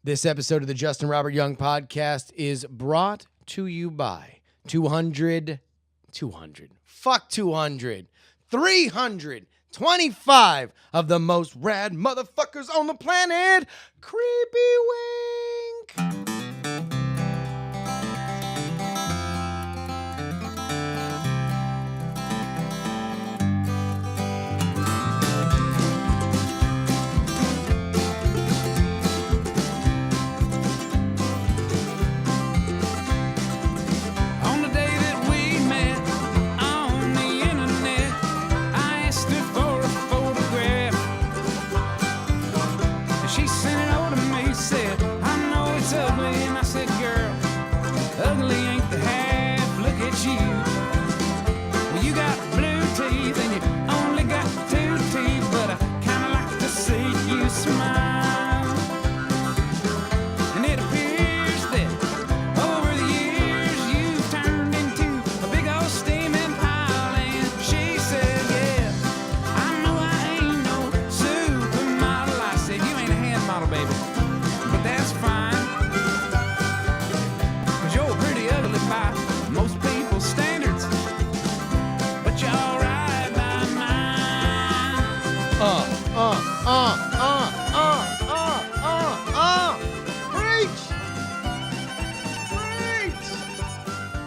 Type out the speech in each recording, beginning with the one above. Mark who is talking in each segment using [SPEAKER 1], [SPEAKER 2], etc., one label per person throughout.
[SPEAKER 1] This episode of the Justin Robert Young podcast is brought to you by 325 of the most rad motherfuckers on the planet. Creepy Wink.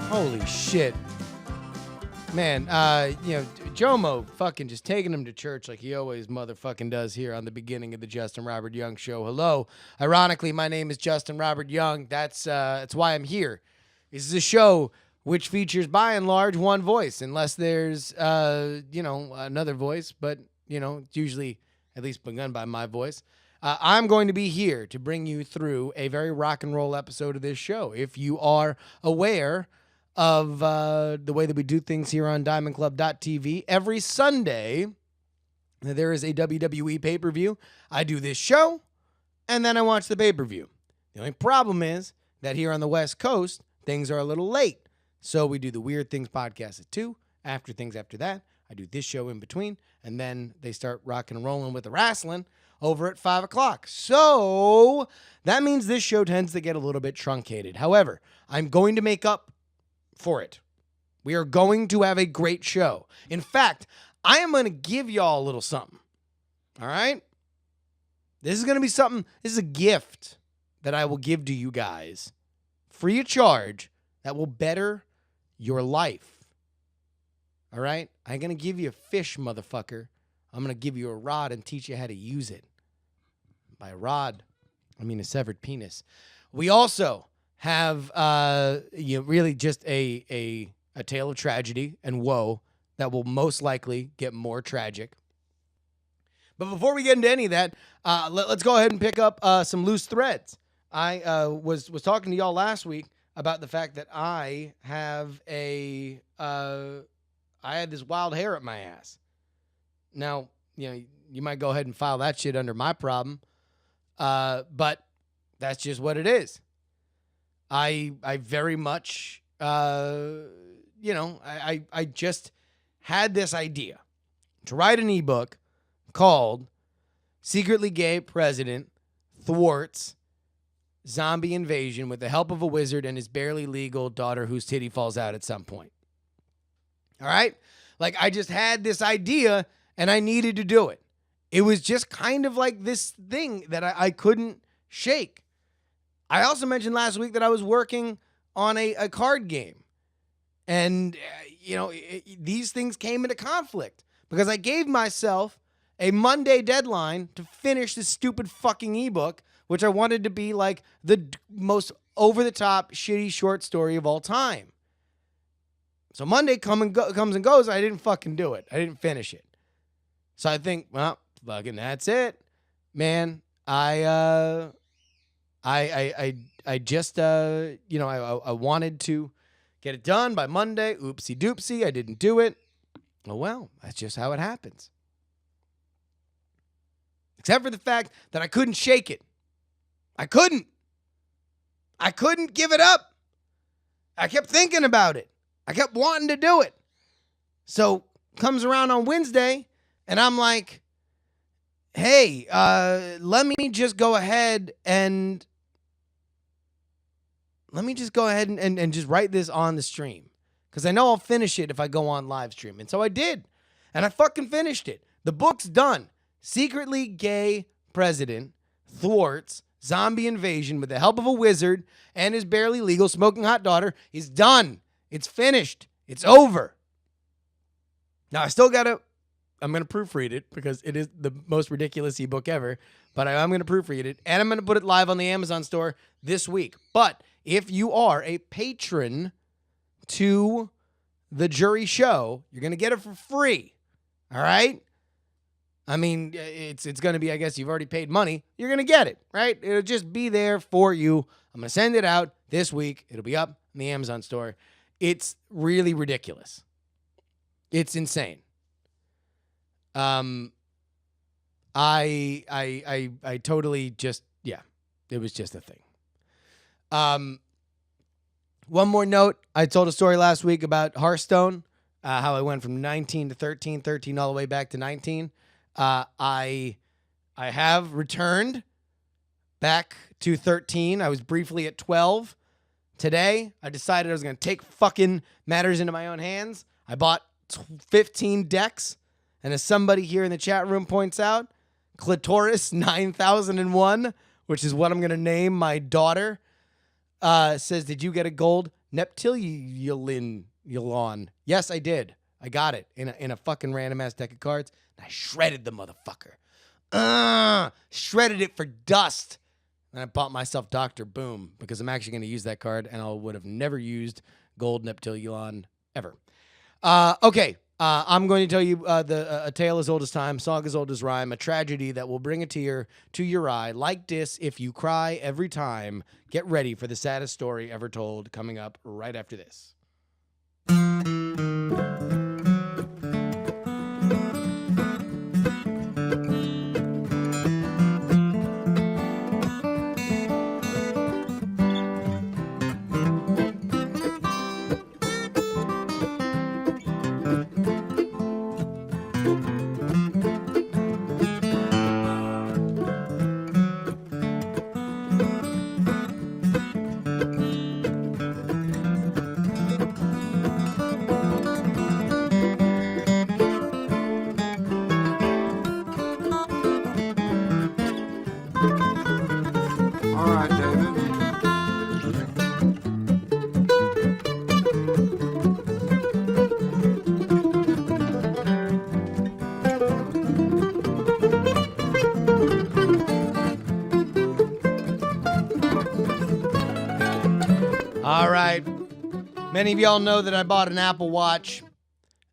[SPEAKER 1] Holy shit. Man, Jomo fucking just taking him to church like he always motherfucking does here on the beginning of the Justin Robert Young Show. Hello. Ironically, my name is Justin Robert Young. That's why I'm here. This is a show which features, by and large, one voice, unless there's, another voice, but, it's usually at least begun by my voice. I'm going to be here to bring you through a very rock and roll episode of this show. If you are aware of the way that we do things here on DiamondClub.tv, every Sunday there is a WWE pay-per-view. I do this show, and then I watch the pay-per-view. The only problem is that here on the West Coast, things are a little late. So we do the Weird Things podcast at 2. After things after that, I do this show in between, and then they start rocking and rolling with the wrestling over at 5 o'clock. So that means this show tends to get a little bit truncated. However, I'm going to make up for it. We are going to have a great show. In fact, I am going to give y'all a little something. All right? This is going to be something, this is a gift that I will give to you guys free of charge that will better your life. All right? I'm going to give you a fish, motherfucker. I'm going to give you a rod and teach you how to use it. By a rod, I mean a severed penis. We also have really just a tale of tragedy and woe that will most likely get more tragic. But before we get into any of that, let's go ahead and pick up some loose threads. I was talking to y'all last week about the fact that I have I had this wild hair up my ass. Now, you might go ahead and file that shit under my problem, but that's just what it is. I very much, I just had this idea to write an ebook called Secretly Gay President Thwarts Zombie Invasion with the Help of a Wizard and his barely legal daughter whose titty falls out at some point. All right? Like, I just had this idea and I needed to do it. It was just kind of like this thing that I couldn't shake. I also mentioned last week that I was working on a card game. And, these things came into conflict because I gave myself a Monday deadline to finish this stupid fucking ebook, which I wanted to be like the most over-the-top, shitty short story of all time. So Monday comes and goes. I didn't fucking do it. I didn't finish it. So I think, well, fucking that's it, man. I just I wanted to get it done by Monday. Oopsie doopsie. I didn't do it. Oh, well, that's just how it happens. Except for the fact that I couldn't shake it. I couldn't give it up. I kept thinking about it. I kept wanting to do it. So comes around on Wednesday and I'm like, hey, let me just go ahead and let me just go ahead and just write this on the stream. Because I know I'll finish it if I go on live stream. And so I did. And I fucking finished it. The book's done. Secretly Gay President Thwarts Zombie Invasion with the help of a wizard and his barely legal smoking hot daughter is done. It's finished. It's over. Now, I'm going to proofread it because it is the most ridiculous ebook ever. But I'm going to proofread it. And I'm going to put it live on the Amazon store this week. But if you are a patron to the JuRY show, you're going to get it for free. All right? I mean, it's going to be, I guess you've already paid money. You're going to get it, right? It'll just be there for you. I'm going to send it out this week. It'll be up in the Amazon store. It's really ridiculous. It's insane. I totally just, yeah, it was just a thing. One more note. I told a story last week about Hearthstone, how I went from 19 to 13, 13 all the way back to 19. I have returned back to 13. I was briefly at 12. Today, I decided I was going to take fucking matters into my own hands. I bought 15 decks. And as somebody here in the chat room points out, Clitoris 9001, which is what I'm going to name my daughter, says, did you get a gold Neptilion? Yes, I did. I got it in a fucking random ass deck of cards. And I shredded the motherfucker. Shredded it for dust. And I bought myself Dr. Boom because I'm actually going to use that card, and I would have never used gold Neptilion ever. Okay. I'm going to tell you a tale as old as time, song as old as rhyme, a tragedy that will bring a tear to your eye. Like this, if you cry every time, get ready for the saddest story ever told, coming up right after this. All right. Many of y'all know that I bought an Apple Watch.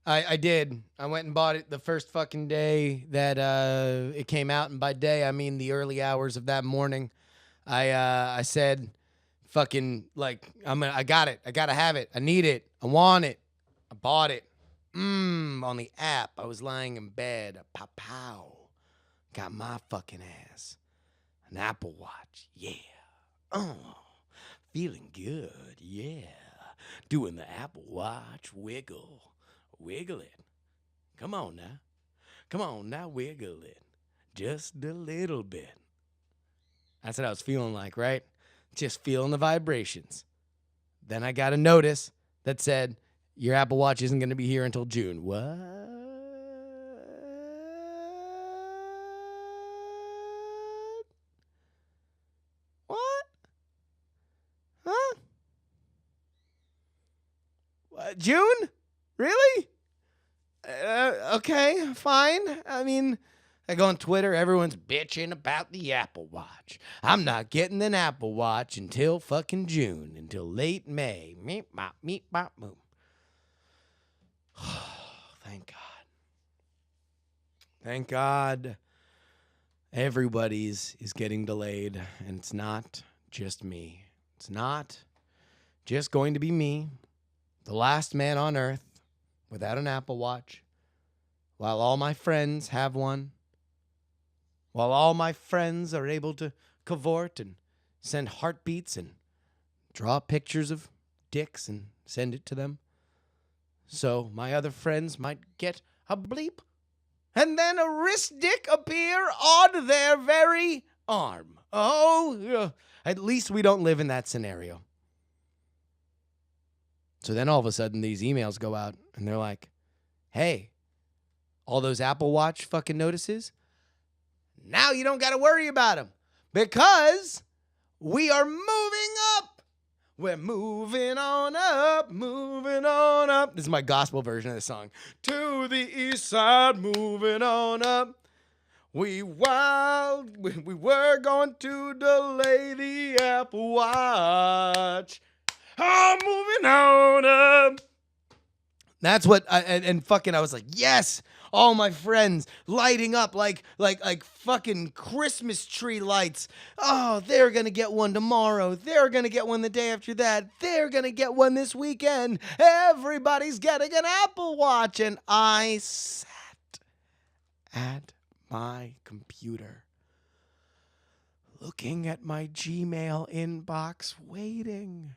[SPEAKER 1] I did. I went and bought it the first fucking day that it came out. And by day, I mean the early hours of that morning. I said, fucking, like, I got it. I got to have it. I need it. I want it. I bought it. On the app. I was lying in bed. Pow. Got my fucking ass. An Apple Watch. Yeah. Oh. Feeling good, yeah. Doing the Apple Watch wiggle. Wiggle it. Come on now, wiggle it. Just a little bit. That's what I was feeling like, right? Just feeling the vibrations. Then I got a notice that said, your Apple Watch isn't going to be here until June. What? June? Really? Okay, fine. I mean, I go on Twitter, everyone's bitching about the Apple Watch. I'm not getting an Apple Watch until fucking June, until late May. Meep, bop, boom. Thank God. Thank God everybody's is getting delayed, and it's not just me. It's not just going to be me. The last man on earth without an Apple Watch, while all my friends have one, while all my friends are able to cavort and send heartbeats and draw pictures of dicks and send it to them. So my other friends might get a bleep and then a wrist dick appear on their very arm. Oh, at least we don't live in that scenario. So then all of a sudden these emails go out and they're like, hey, all those Apple Watch fucking notices, now you don't got to worry about them because we are moving up. We're moving on up, moving on up. This is my gospel version of the song. To the east side, moving on up. We were going to delay the Apple Watch. I'm moving on up. That's what I was like, yes, all my friends lighting up like fucking Christmas tree lights. Oh, they're going to get one tomorrow. They're going to get one the day after that. They're going to get one this weekend. Everybody's getting an Apple Watch. And I sat at my computer looking at my Gmail inbox, waiting.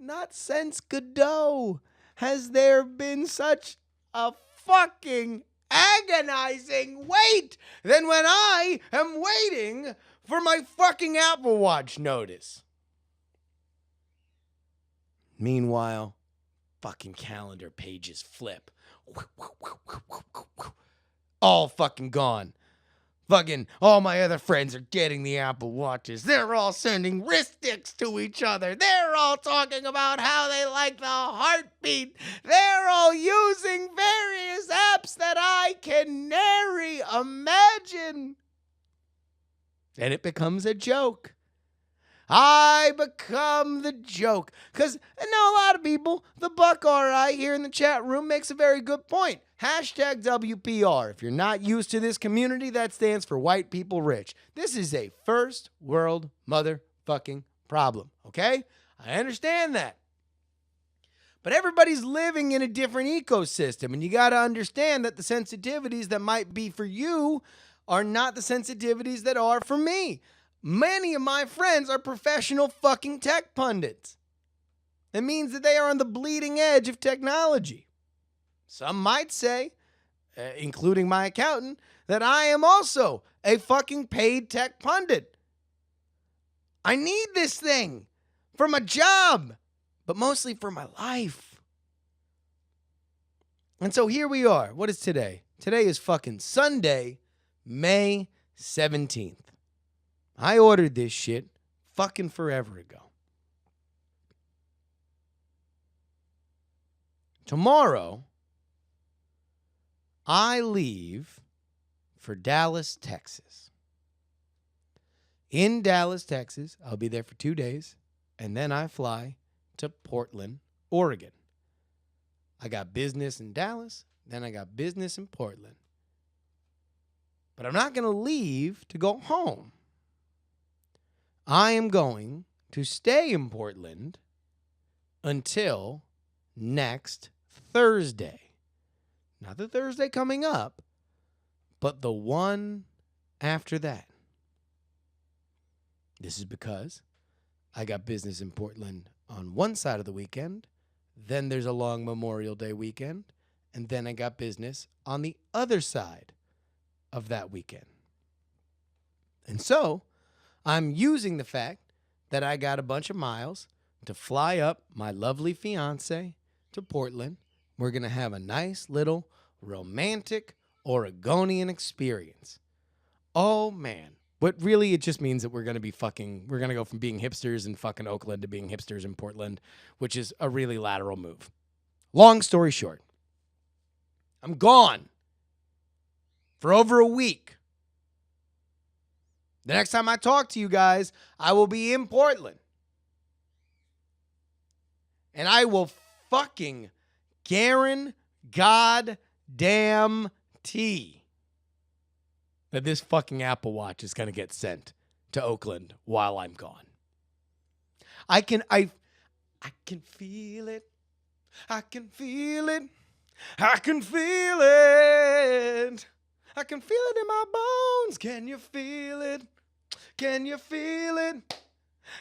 [SPEAKER 1] Not since Godot has there been such a fucking agonizing wait than when I am waiting for my fucking Apple Watch notice. Meanwhile, fucking calendar pages flip. All fucking gone. Fucking all my other friends are getting the Apple Watches. They're all sending wrist sticks to each other. They're all talking about how they like the heartbeat. They're all using various apps that I can nary imagine. And it becomes a joke. I become the joke. Because I know a lot of people, the Buck RI here in the chat room makes a very good point. Hashtag WPR. If you're not used to this community, that stands for white people rich. This is a first world motherfucking problem, okay? I understand that. But everybody's living in a different ecosystem, and you got to understand that the sensitivities that might be for you are not the sensitivities that are for me. Many of my friends are professional fucking tech pundits. It means that they are on the bleeding edge of technology. Some might say, including my accountant, that I am also a fucking paid tech pundit. I need this thing for my job, but mostly for my life. And so here we are. What is today? Today is fucking Sunday, May 17th. I ordered this shit fucking forever ago. Tomorrow, I leave for Dallas, Texas. In Dallas, Texas, I'll be there for 2 days, and then I fly to Portland, Oregon. I got business in Dallas, then I got business in Portland. But I'm not going to leave to go home. I am going to stay in Portland until next Thursday. Not the Thursday coming up, but the one after that. This is because I got business in Portland on one side of the weekend, then there's a long Memorial Day weekend, and then I got business on the other side of that weekend. And so, I'm using the fact that I got a bunch of miles to fly up my lovely fiance to Portland. We're going to have a nice little romantic Oregonian experience. Oh, man. But really, it just means that we're going to go from being hipsters in fucking Oakland to being hipsters in Portland, which is a really lateral move. Long story short, I'm gone for over a week. The next time I talk to you guys, I will be in Portland. And I will fucking goddamn that this fucking Apple Watch is going to get sent to Oakland while I'm gone. I can feel it. I can feel it. I can feel it. I can feel it in my bones. Can you feel it? Can you feel it?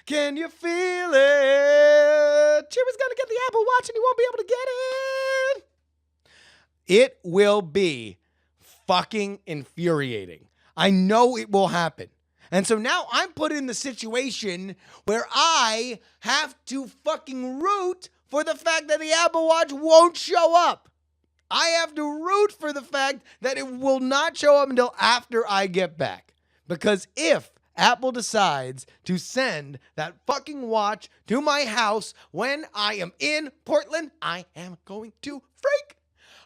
[SPEAKER 1] Can you feel it? JuRY's gonna get the Apple Watch and he won't be able to get it. It will be fucking infuriating. I know it will happen. And so now I'm put in the situation where I have to fucking root for the fact that the Apple Watch won't show up. I have to root for the fact that it will not show up until after I get back. Because if Apple decides to send that fucking watch to my house when I am in Portland, I am going to freak.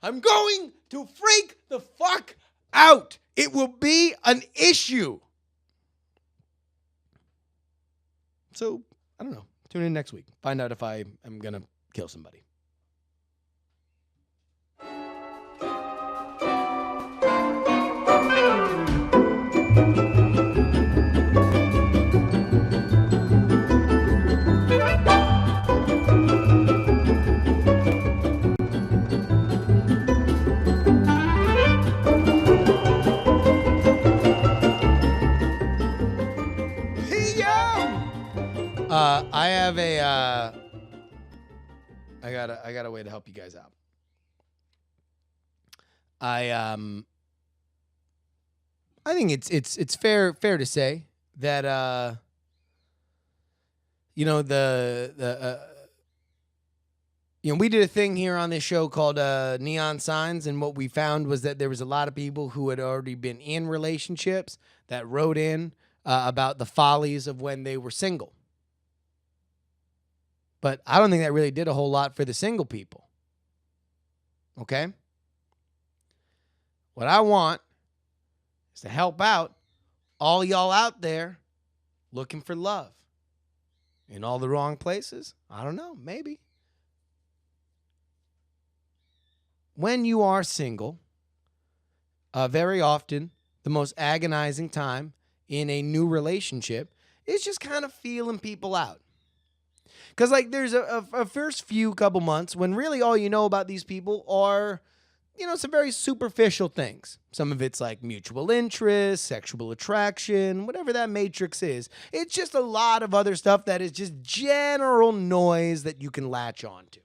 [SPEAKER 1] I'm going to freak the fuck out. It will be an issue. So, I don't know. Tune in next week. Find out if I am going to kill somebody. I have I got a way to help you guys out. I think it's fair to say that we did a thing here on this show called Neon Signs, and what we found was that there was a lot of people who had already been in relationships that wrote in about the follies of when they were single. But I don't think that really did a whole lot for the single people. Okay? What I want is to help out all y'all out there looking for love. In all the wrong places? I don't know. Maybe. When you are single, very often the most agonizing time in a new relationship is just kind of feeling people out. Because, there's a first few couple months when really all you know about these people are, some very superficial things. Some of it's like mutual interest, sexual attraction, whatever that matrix is. It's just a lot of other stuff that is just general noise that you can latch on to.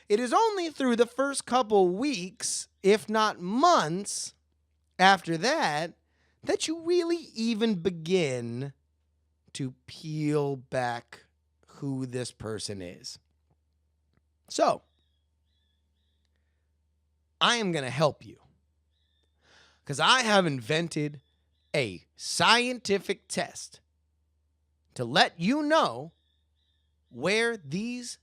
[SPEAKER 1] It is only through the first couple weeks, if not months, after that you really even begin to peel back who this person is. So, I am going to help you because I have invented a scientific test to let you know where these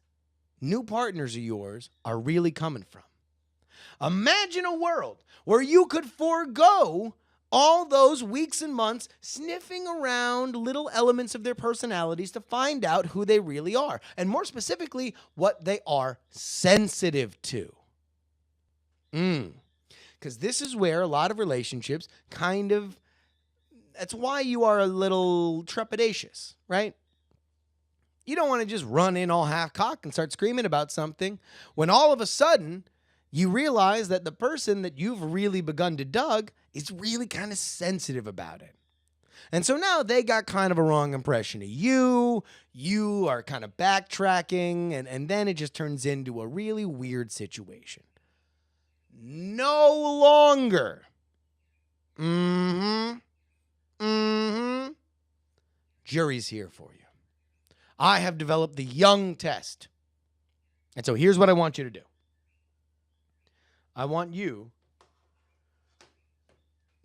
[SPEAKER 1] new partners of yours are really coming from. Imagine a world where you could forego all those weeks and months sniffing around little elements of their personalities to find out who they really are, and more specifically, what they are sensitive to. Because this is where a lot of relationships that's why you are a little trepidatious, right? You don't want to just run in all half-cocked and start screaming about something when all of a sudden you realize that the person that you've really begun to dig is really kind of sensitive about it. And so now they got kind of a wrong impression of you. You are kind of backtracking, and then it just turns into a really weird situation. No longer. JuRY's here for you. I have developed the Young test. And so here's what I want you to do. I want you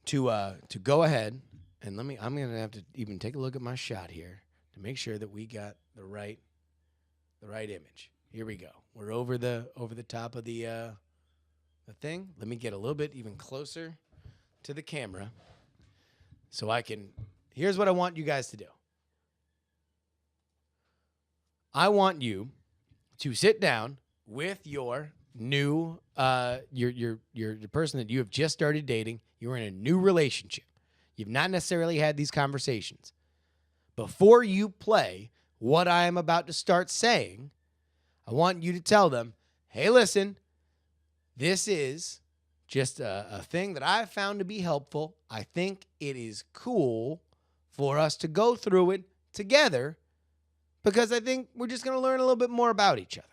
[SPEAKER 1] to go ahead and I'm going to have to even take a look at my shot here to make sure that we got the right image. Here we go. We're over the top of the thing. Let me get a little bit even closer to the camera so I can. Here's what I want you guys to do. I want you to sit down with your new your person that you have just started dating. You're in a new relationship. You've not necessarily had these conversations. Before you play what I am about to start saying, I want you to tell them, hey, listen, this is just a thing that I've found to be helpful. I think it is cool for us to go through it together because I think we're just going to learn a little bit more about each other.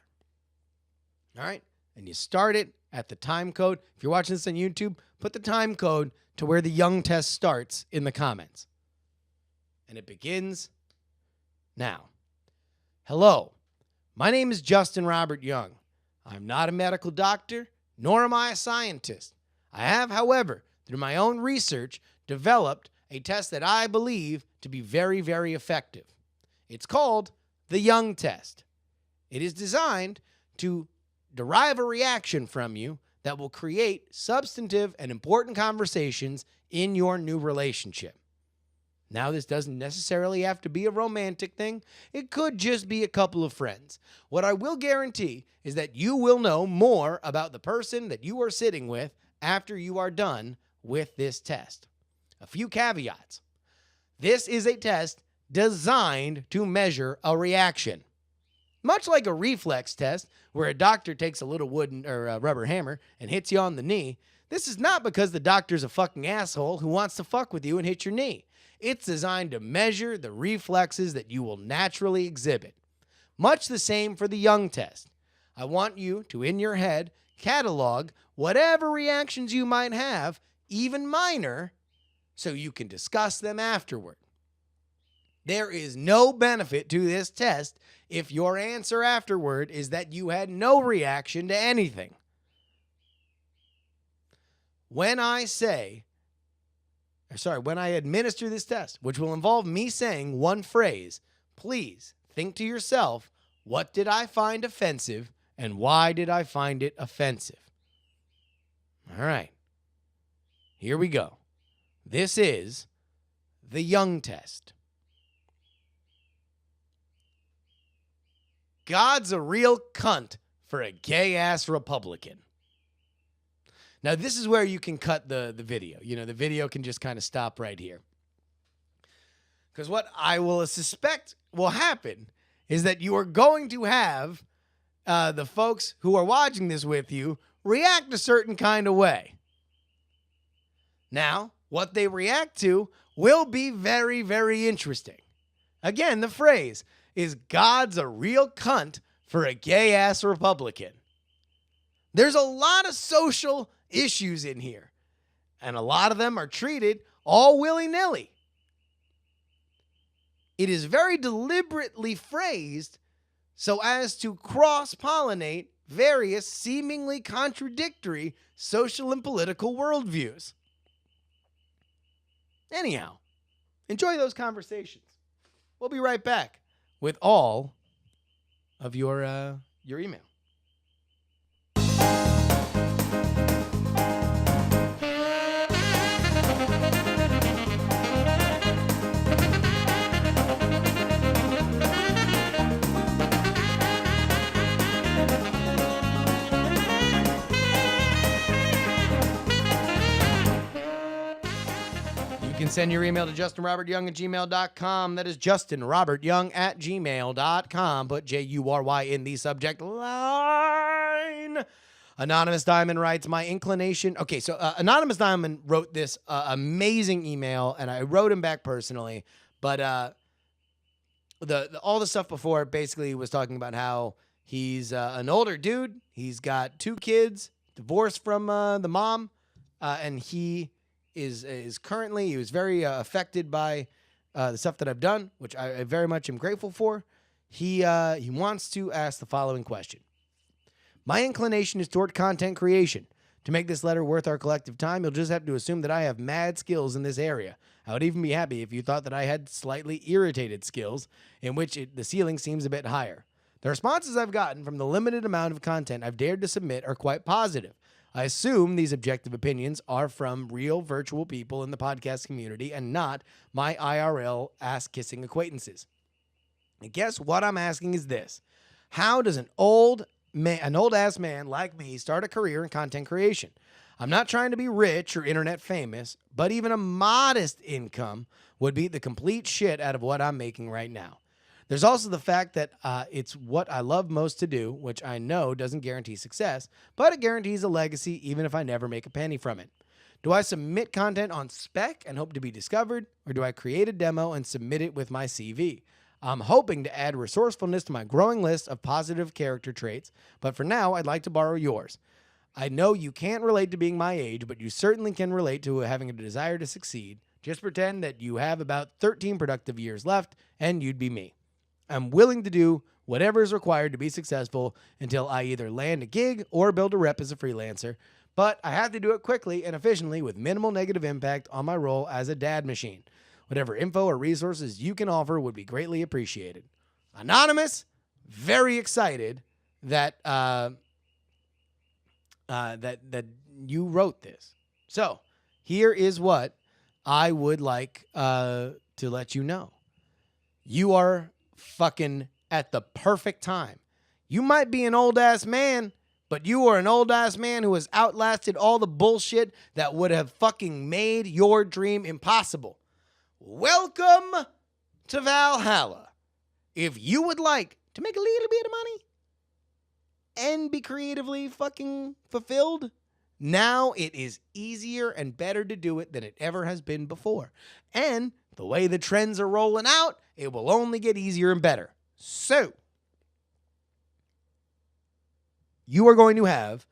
[SPEAKER 1] All right? And you start it at the time code. If you're watching this on YouTube, put the time code to where the Young test starts in the comments. And it begins now. Hello, my name is Justin Robert Young. I'm not a medical doctor, nor am I a scientist. I have, however, through my own research, developed a test that I believe to be very, very effective. It's called the Young test. It is designed to derive a reaction from you that will create substantive and important conversations in your new relationship. Now, this doesn't necessarily have to be a romantic thing. It could just be a couple of friends. What I will guarantee is that you will know more about the person that you are sitting with after you are done with this test. A few caveats. This is a test designed to measure a reaction. Much like a reflex test, where a doctor takes a little wooden or a rubber hammer and hits you on the knee, this is not because the doctor's a fucking asshole who wants to fuck with you and hit your knee. It's designed to measure the reflexes that you will naturally exhibit. Much the same for the Young test. I want you to, in your head, catalog whatever reactions you might have, even minor, so you can discuss them afterward. There is no benefit to this test if your answer afterward is that you had no reaction to anything. When I administer this test, which will involve me saying one phrase, please think to yourself, what did I find offensive and why did I find it offensive? All right, here we go. This is the Young test. God's a real cunt for a gay-ass Republican. Now, this is where you can cut the video. You know, the video can just kind of stop right here. Because what I will suspect will happen is that you are going to have the folks who are watching this with you react a certain kind of way. Now, what they react to will be very, very interesting. Again, the phrase is God's a real cunt for a gay-ass Republican. There's a lot of social issues in here, and a lot of them are treated all willy-nilly. It is very deliberately phrased so as to cross-pollinate various seemingly contradictory social and political worldviews. Anyhow, enjoy those conversations. We'll be right back with all of your email. You can send your email to justinrobertyoung@gmail.com. That is justinrobertyoung@gmail.com. Put JURY in the subject line. Anonymous Diamond writes, my inclination. Okay, so Anonymous Diamond wrote this amazing email, and I wrote him back personally. But all the stuff before basically was talking about how he's an older dude. He's got 2 kids, divorced from the mom, and he is currently, he was very affected by the stuff that I've done, which I very much am grateful for. He wants to ask the following question. My inclination is toward content creation. To make this letter worth our collective time, you'll just have to assume that I have mad skills in this area. I would even be happy if you thought that I had slightly irritated skills, in which the ceiling seems a bit higher. The responses I've gotten from the limited amount of content I've dared to submit are quite positive. I assume these objective opinions are from real virtual people in the podcast community and not my IRL ass-kissing acquaintances. I guess what I'm asking is this. How does an old-ass man like me start a career in content creation? I'm not trying to be rich or internet famous, but even a modest income would beat the complete shit out of what I'm making right now. There's also the fact that it's what I love most to do, which I know doesn't guarantee success, but it guarantees a legacy even if I never make a penny from it. Do I submit content on spec and hope to be discovered, or do I create a demo and submit it with my CV? I'm hoping to add resourcefulness to my growing list of positive character traits, but for now, I'd like to borrow yours. I know you can't relate to being my age, but you certainly can relate to having a desire to succeed. Just pretend that you have about 13 productive years left, and you'd be me. I'm willing to do whatever is required to be successful until I either land a gig or build a rep as a freelancer, but I have to do it quickly and efficiently with minimal negative impact on my role as a dad machine. Whatever info or resources you can offer would be greatly appreciated. Anonymous, very excited that that you wrote this. So here is what I would like to let you know. You are fucking at the perfect time. You might be an old ass man, but you are an old ass man who has outlasted all the bullshit that would have fucking made your dream impossible. Welcome to Valhalla. If you would like to make a little bit of money and be creatively fucking fulfilled, now it is easier and better to do it than it ever has been before. And the way the trends are rolling out, it will only get easier and better. So, you are going to have,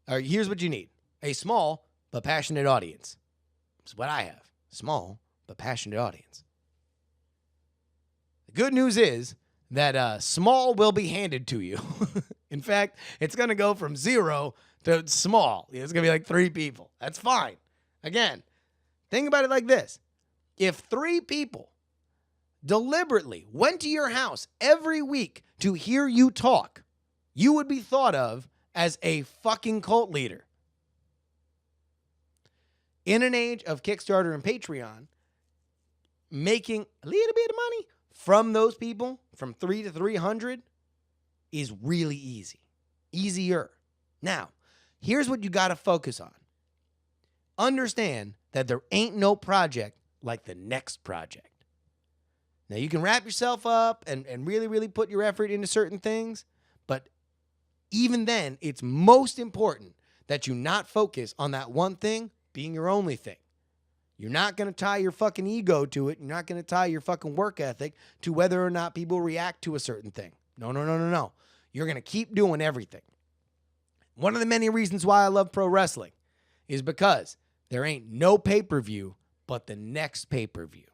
[SPEAKER 1] or here's what you need, a small but passionate audience. That's what I have, small but passionate audience. The good news is that small will be handed to you. In fact, it's going to go from 0 to small. It's going to be like 3 people. That's fine. Again, think about it like this. If 3 people deliberately went to your house every week to hear you talk, you would be thought of as a fucking cult leader. In an age of Kickstarter and Patreon, making a little bit of money from those people, from 3 to 300, is really easy. Easier. Now, here's what you got to focus on. Understand that there ain't no project like the next project. Now, you can wrap yourself up and really, really put your effort into certain things, but even then, it's most important that you not focus on that one thing being your only thing. You're not going to tie your fucking ego to it. You're not going to tie your fucking work ethic to whether or not people react to a certain thing. No. You're going to keep doing everything. One of the many reasons why I love pro wrestling is because there ain't no pay-per-view but the next pay-per-view.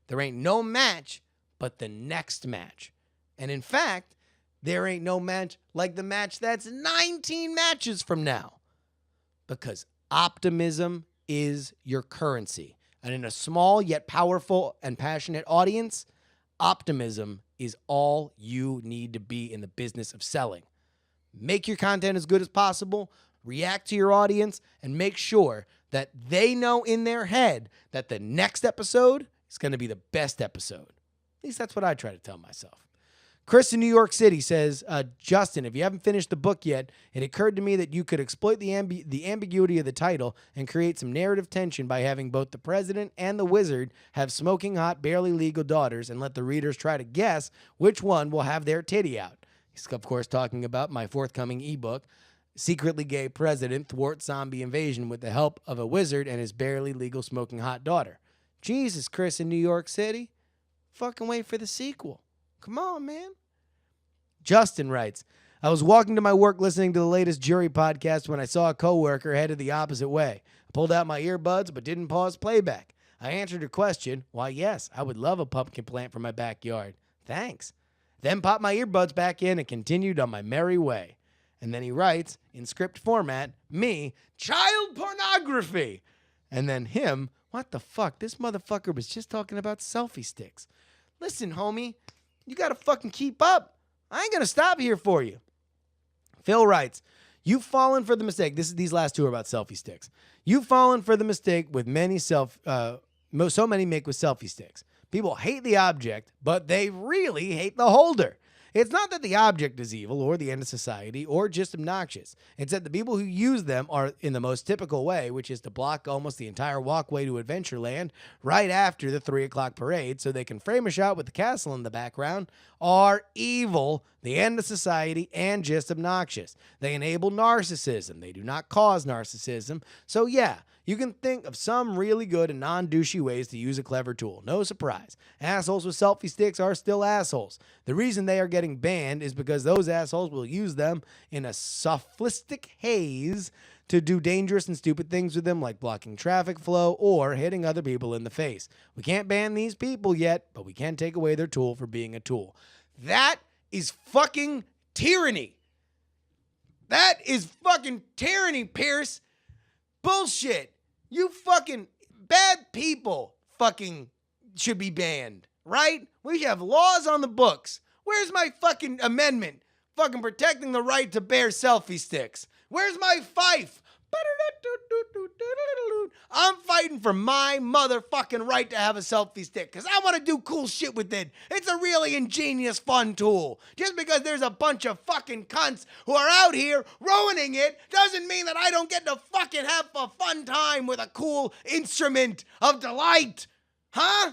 [SPEAKER 1] There ain't no match but the next match. And in fact, there ain't no match like the match that's 19 matches from now. Because optimism is your currency. And in a small yet powerful and passionate audience, optimism is all you need to be in the business of selling. Make your content as good as possible, react to your audience, and make sure that they know in their head that the next episode is going to be the best episode. At least that's what I try to tell myself. Chris in New York City says, Justin, if you haven't finished the book yet, it occurred to me that you could exploit the ambiguity of the title and create some narrative tension by having both the president and the wizard have smoking hot, barely legal daughters and let the readers try to guess which one will have their titty out. He's, of course, talking about my forthcoming ebook, Secretly Gay President Thwarts Zombie Invasion with the Help of a Wizard and His Barely Legal Smoking Hot Daughter. Jesus, Chris in New York City. Fucking wait for the sequel. Come on, man. Justin writes, I was walking to my work listening to the latest JuRY podcast when I saw a coworker headed the opposite way. I pulled out my earbuds but didn't pause playback. I answered her question. Why, yes, I would love a pumpkin plant for my backyard. Thanks. Then popped my earbuds back in and continued on my merry way. And then he writes, in script format, me, child pornography. And then him, what the fuck? This motherfucker was just talking about selfie sticks. Listen, homie, you got to fucking keep up. I ain't going to stop here for you. Phil writes, you've fallen for the mistake. These last two are about selfie sticks. You've fallen for the mistake with so many make with selfie sticks. People hate the object, but they really hate the holder. It's not that the object is evil or the end of society or just obnoxious. It's that the people who use them are in the most typical way, which is to block almost the entire walkway to Adventureland right after the 3 o'clock parade so they can frame a shot with the castle in the background, are evil, the end of society, and just obnoxious. They enable narcissism. They do not cause narcissism. So yeah, You can think of some really good and non-douchey ways to use a clever tool. No surprise. Assholes with selfie sticks are still assholes. The reason they are getting banned is because those assholes will use them in a sophistic haze to do dangerous and stupid things with them, like blocking traffic flow or hitting other people in the face. We can't ban these people yet, but we can take away their tool for being a tool. That is fucking tyranny. That is fucking tyranny, Pierce. Bullshit. You fucking bad people fucking should be banned, right? We should have laws on the books. Where's my fucking amendment fucking protecting the right to bear selfie sticks? Where's my fife? I'm fighting for my motherfucking right to have a selfie stick because I want to do cool shit with it. It's a really ingenious, fun tool. Just because there's a bunch of fucking cunts who are out here ruining it doesn't mean that I don't get to fucking have a fun time with a cool instrument of delight. Huh?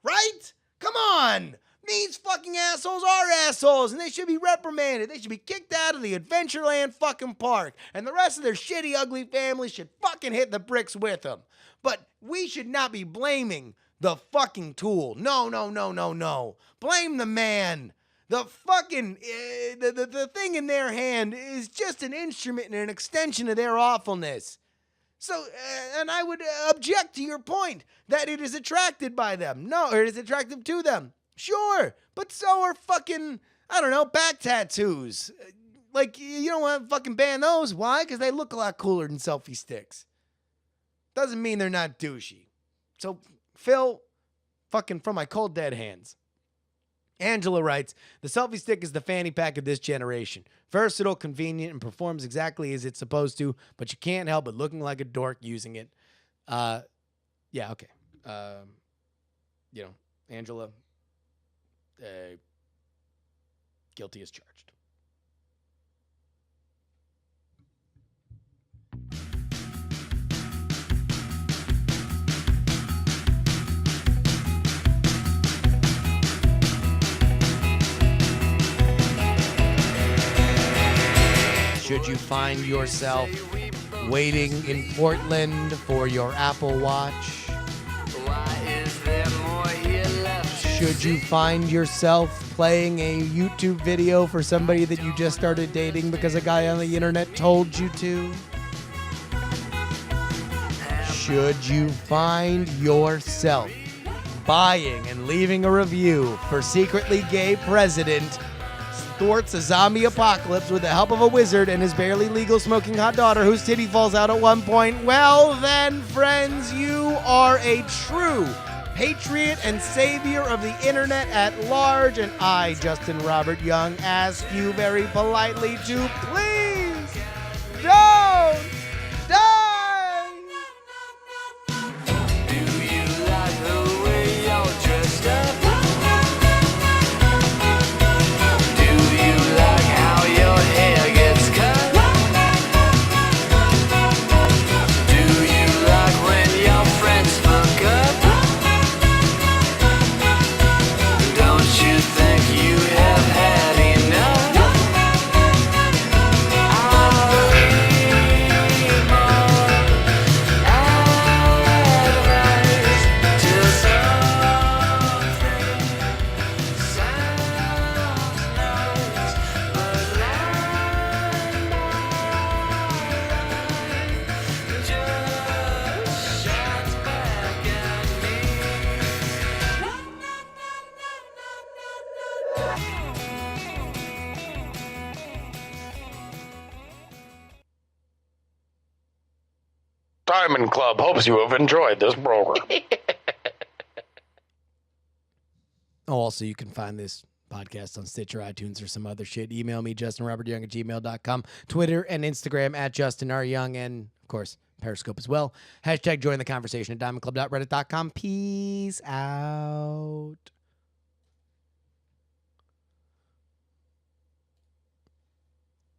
[SPEAKER 1] Right? Come on. These fucking assholes are assholes, and they should be reprimanded. They should be kicked out of the Adventureland fucking park, and the rest of their shitty, ugly family should fucking hit the bricks with them. But we should not be blaming the fucking tool. No. Blame the man. The fucking, the thing in their hand is just an instrument and an extension of their awfulness. So, and I would object to your point that it is attracted by them. No, or it is attractive to them. Sure, but so are fucking, I don't know, back tattoos. Like, you don't want to fucking ban those. Why? Because they look a lot cooler than selfie sticks. Doesn't mean they're not douchey. So, Phil, fucking from my cold dead hands. Angela writes, the selfie stick is the fanny pack of this generation. Versatile, convenient, and performs exactly as it's supposed to, but you can't help but looking like a dork using it. Yeah, okay. Angela... guilty as charged. Should you find yourself waiting in Portland for your Apple Watch? Should you find yourself playing a YouTube video for somebody that you just started dating because a guy on the internet told you to? Should you find yourself buying and leaving a review for secretly gay president thwarts a zombie apocalypse with the help of a wizard and his barely legal smoking hot daughter whose titty falls out at one point? Well then, friends, you are a true patriot and savior of the internet at large, and I, Justin Robert Young, ask you very politely to please don't die.
[SPEAKER 2] Do you like the way you're dressed up? Do you like how your hair gets cut? Do you like when your friends fuck up? You think you have had enough? I'll keep on advice till something sounds nice, but line just shines back at me.
[SPEAKER 3] Diamond Club hopes you have enjoyed this program.
[SPEAKER 1] Also, you can find this podcast on Stitcher, iTunes, or some other shit. Email me, JustinRobertYoung@gmail.com. Twitter and Instagram @JustinRYoung, and, of course, Periscope as well. # join the conversation at diamondclub.reddit.com. Peace out.